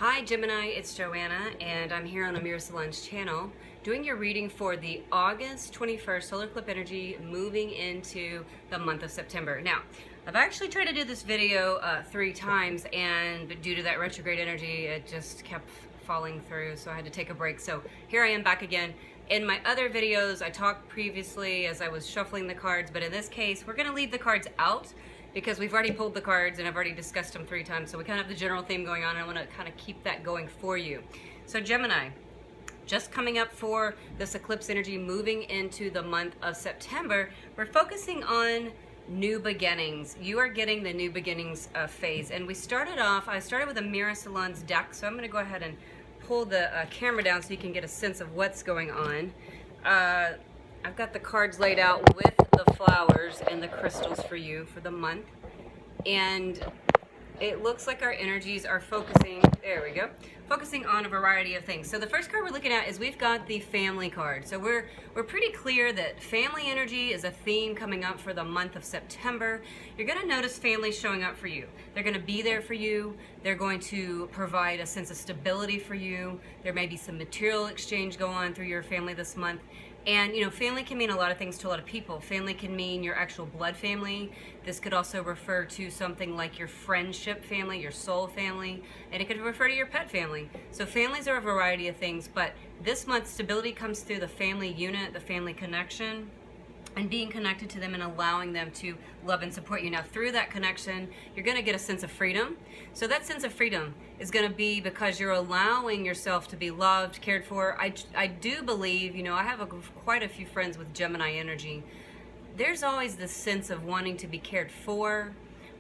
Hi Gemini, it's Joanna, and I'm here on Amira Celon's channel doing your reading for the August 21st solar eclipse energy moving into the month of September. Now, I've actually tried to do this video 3 times, and due to that retrograde energy, it just kept falling through, so I had to take a break. So here I am back again. In my other videos, I talked previously as I was shuffling the cards, but in this case, we're going to leave the cards out because we've already pulled the cards and I've already discussed them 3 times. So we kind of have the general theme going on, and I want to kind of keep that going for you. So Gemini, just coming up for this eclipse energy moving into the month of September, we're focusing on new beginnings. You are getting the new beginnings phase. And I started with Amira Celon's deck. So I'm going to go ahead and pull the camera down so you can get a sense of what's going on. I've got the cards laid out with the flowers and the crystals for you for the month. And it looks like our energies are focusing on a variety of things. So the first card we're looking at is we've got the family card. So we're pretty clear that family energy is a theme coming up for the month of September. You're going to notice family showing up for you. They're going to be there for you. They're going to provide a sense of stability for you. There may be some material exchange going on through your family this month. And, you know, family can mean a lot of things to a lot of people. Family can mean your actual blood family. This could also refer to something like your friendship family, your soul family, and it could refer to your pet family. So families are a variety of things, but this month stability comes through the family unit, the family connection, and being connected to them and allowing them to love and support you. Now, through that connection, you're going to get a sense of freedom. So that sense of freedom is going to be because you're allowing yourself to be loved, cared for. I do believe, you know, I have quite a few friends with Gemini energy. There's always this sense of wanting to be cared for,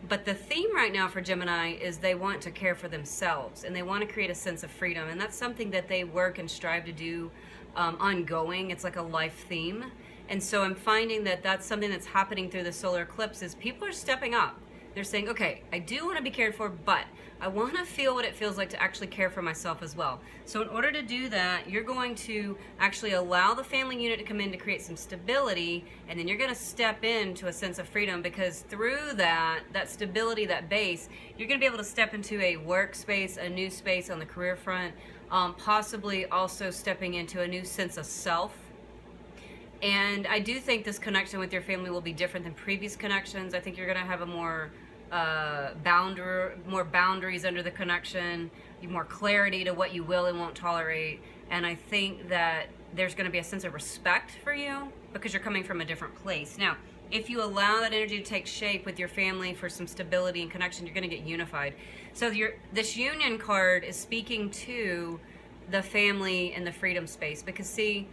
but the theme right now for Gemini is they want to care for themselves and they want to create a sense of freedom. And that's something that they work and strive to do ongoing. It's like a life theme. And so I'm finding that that's something that's happening through the solar eclipse is people are stepping up. They're saying, okay, I do want to be cared for, but I want to feel what it feels like to actually care for myself as well. So in order to do that, you're going to actually allow the family unit to come in to create some stability, and then you're going to step into a sense of freedom, because through that stability, that base, you're going to be able to step into a workspace, a new space on the career front, possibly also stepping into a new sense of self. And I do think this connection with your family will be different than previous connections. I think you're going to have a more boundaries under the connection, more clarity to what you will and won't tolerate. And I think that there's going to be a sense of respect for you because you're coming from a different place. Now, if you allow that energy to take shape with your family for some stability and connection, you're going to get unified. So this union card is speaking to the family and the freedom space, because see,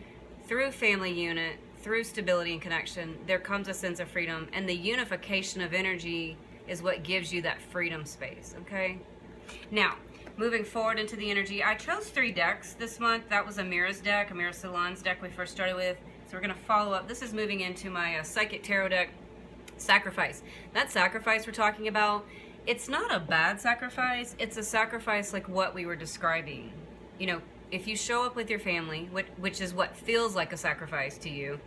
through family unit, through stability and connection, there comes a sense of freedom, and the unification of energy is what gives you that freedom space, okay? Now, moving forward into the energy, I chose 3 decks this month. That was Amira's deck, Amira Celon's deck we first started with. So we're going to follow up. This is moving into my Psychic Tarot deck, Sacrifice. That sacrifice we're talking about, it's not a bad sacrifice. It's a sacrifice like what we were describing. You know, if you show up with your family, which is what feels like a sacrifice to you,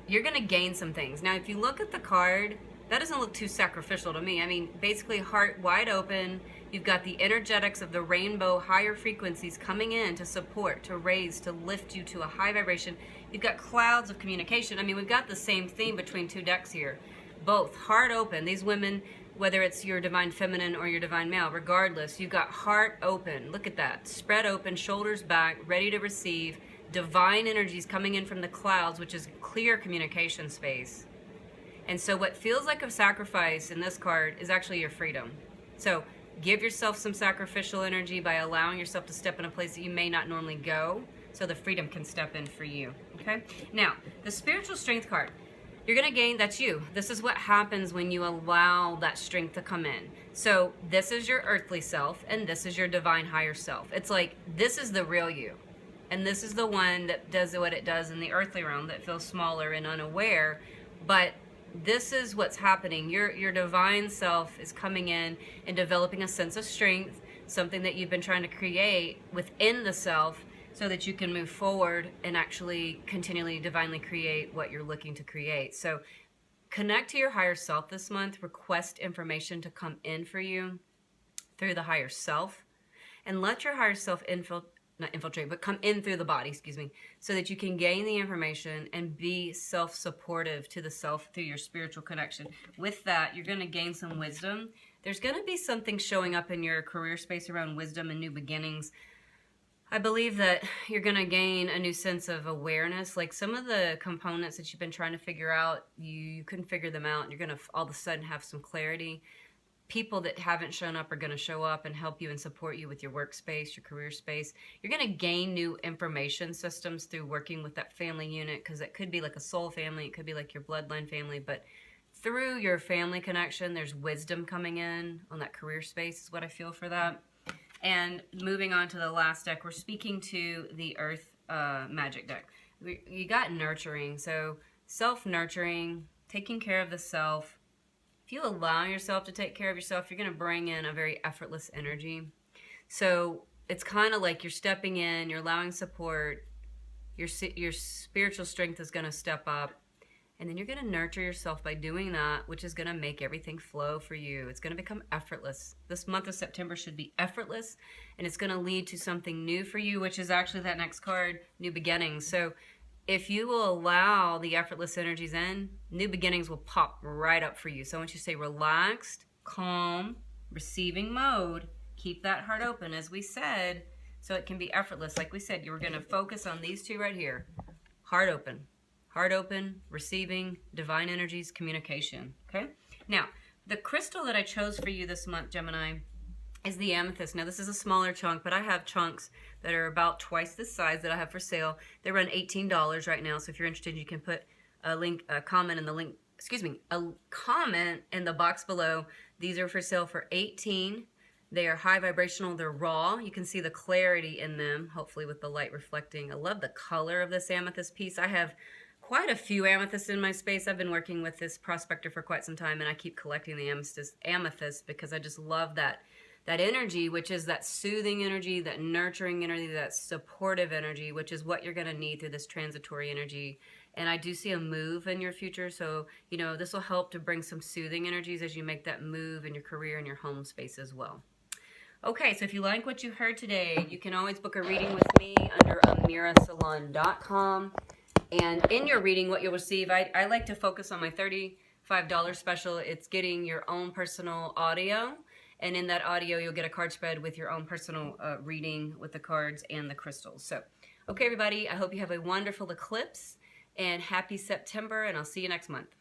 you're going to gain some things. Now, if you look at the card, that doesn't look too sacrificial to me. I mean, basically heart wide open. You've got the energetics of the rainbow, higher frequencies coming in to support, to raise, to lift you to a high vibration. You've got clouds of communication. I mean, we've got the same theme between 2 decks here. Both heart open. These women, whether it's your divine feminine or your divine male, regardless, you've got heart open. Look at that. Spread open, shoulders back, ready to receive. Divine energies coming in from the clouds, which is clear communication space. And so what feels like a sacrifice in this card is actually your freedom. So give yourself some sacrificial energy by allowing yourself to step in a place that you may not normally go, so the freedom can step in for you. Okay? Now, the spiritual strength card. You're going to gain, that's you. This is what happens when you allow that strength to come in. So this is your earthly self, and this is your divine higher self. It's like, this is the real you. And this is the one that does what it does in the earthly realm, that feels smaller and unaware. But this is what's happening. Your divine self is coming in and developing a sense of strength, something that you've been trying to create within the self, so that you can move forward and actually continually divinely create what you're looking to create. So connect to your higher self this month. Request information to come in for you through the higher self. and let your higher self not infiltrate, but come in through the body, excuse me, so that you can gain the information and be self-supportive to the self through your spiritual connection. With that, you're going to gain some wisdom. There's going to be something showing up in your career space around wisdom and new beginnings. I believe that you're going to gain a new sense of awareness. Like some of the components that you've been trying to figure out, you couldn't figure them out, and you're going to all of a sudden have some clarity. People that haven't shown up are going to show up and help you and support you with your workspace, your career space. You're going to gain new information systems through working with that family unit, because it could be like a soul family, it could be like your bloodline family, but through your family connection, there's wisdom coming in on that career space is what I feel for that. And moving on to the last deck, we're speaking to the Earth Magic deck. You got nurturing, so self-nurturing, taking care of the self. If you allow yourself to take care of yourself, you're going to bring in a very effortless energy. So it's kind of like you're stepping in, you're allowing support, your spiritual strength is going to step up, and then you're going to nurture yourself by doing that, which is going to make everything flow for you. It's going to become effortless. This month of September should be effortless, and it's going to lead to something new for you, which is actually that next card, New Beginnings. So if you will allow the effortless energies in, new beginnings will pop right up for you. So once you stay relaxed, calm, receiving mode, keep that heart open, as we said, so it can be effortless. Like we said, you're going to focus on these two right here. Heart open, receiving, divine energies, communication. Okay? Now, the crystal that I chose for you this month, Gemini, is the amethyst. Now, this is a smaller chunk, but I have chunks that are about twice this size that I have for sale. They run $18 right now, so if you're interested, you can put a comment in the box below. These are for sale for $18. They are high vibrational, they're raw. You can see the clarity in them, hopefully with the light reflecting. I love the color of this amethyst piece. I have quite a few amethysts in my space. I've been working with this prospector for quite some time, and I keep collecting the amethyst because I just love that energy, which is that soothing energy, that nurturing energy, that supportive energy, which is what you're going to need through this transitory energy. And I do see a move in your future, so this will help to bring some soothing energies as you make that move in your career and your home space as well. Okay, so if you like what you heard today, you can always book a reading with me under amiracelon.com. And in your reading, what you'll receive, I like to focus on my $35 special. It's getting your own personal audio. And in that audio, you'll get a card spread with your own personal reading with the cards and the crystals. So, okay, everybody, I hope you have a wonderful eclipse and happy September, and I'll see you next month.